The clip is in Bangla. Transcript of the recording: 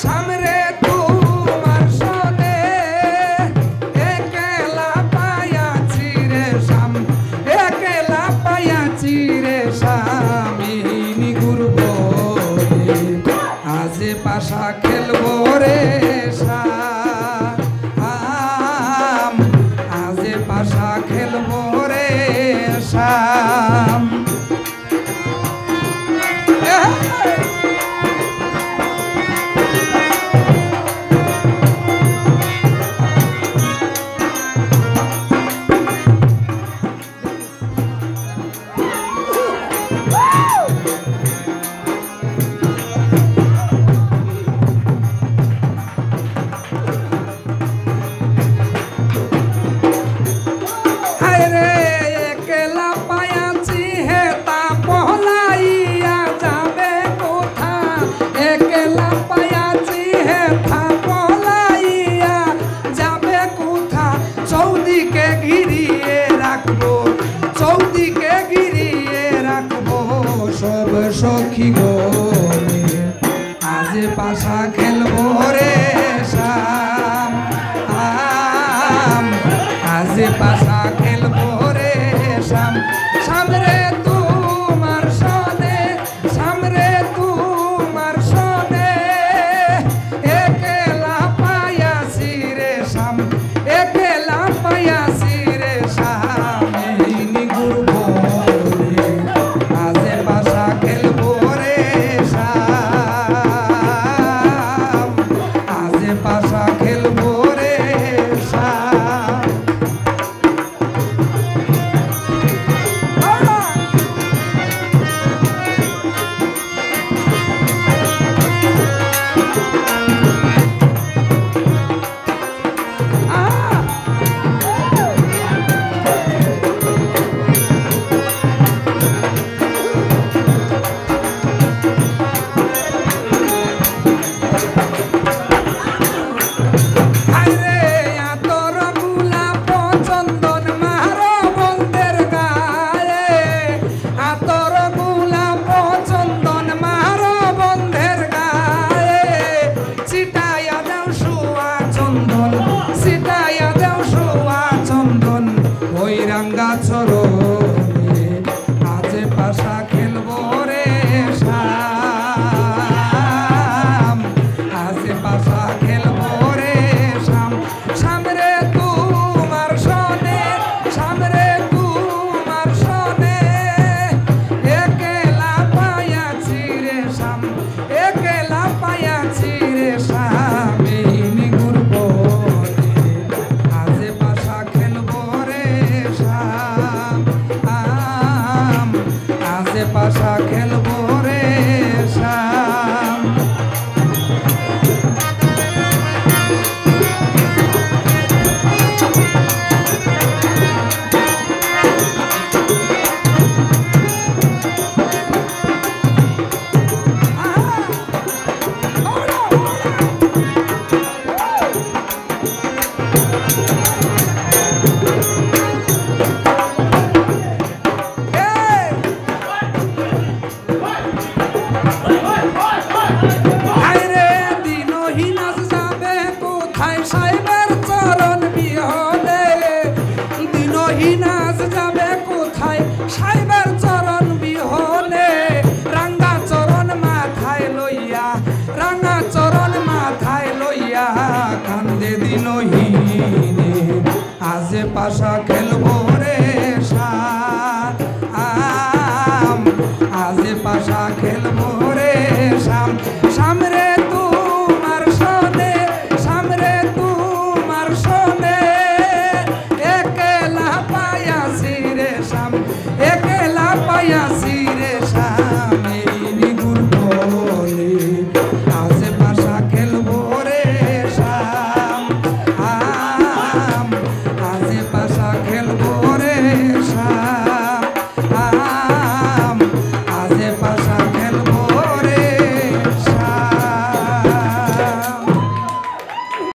সামরে তোমার সনে একলা পায়াছি রে শাম, একলা পায়াছি রে স্বামী ঘুরব আজ পাশা খেলবো রে শাম, আজ পাশা খেলবো রে শাম। চৌদিকে ঘিরিয়ে রাখবো, চৌদিকে ঘিরিয়ে রাখবো সব সখী গো, আজ পাশা খেলবো রে শাম, আজ পাশা খেলবো রে শাম। সামরে তোমার সনে, সামরে তোমার সনে একলা পায়াছি রে শাম, একলা পায়াছি রে স্বামী ঘুরব আজ পাশা খেলবো রে শাম, আজ পাশা খেলবো রে শাম। রাঙ্গা চরণে আজ পাশা খেলবো রে শাম, আজ পাশা খেলবো রে শাম। সামরে তোমার সনে, সামরে তোমার সনে একলা পায়াছি রে শাম, একলা পায়াছি রে স্বামী ঘুরব আজ পাশা খেলবো রে শাম, আজ পাশা খেলবো রে শাম। সাইবার চরণ বিহনে দিনহীনাজ যাবে কোথায়, সাইবার চরণ বিহনে রাঙ্গা চরণ মাথায় লইয়া, রাঙ্গা চরণ মাথায় লইয়া কান্দে দিনহীনে আজ পাশা খেলবো রে শাম, আজ পাশা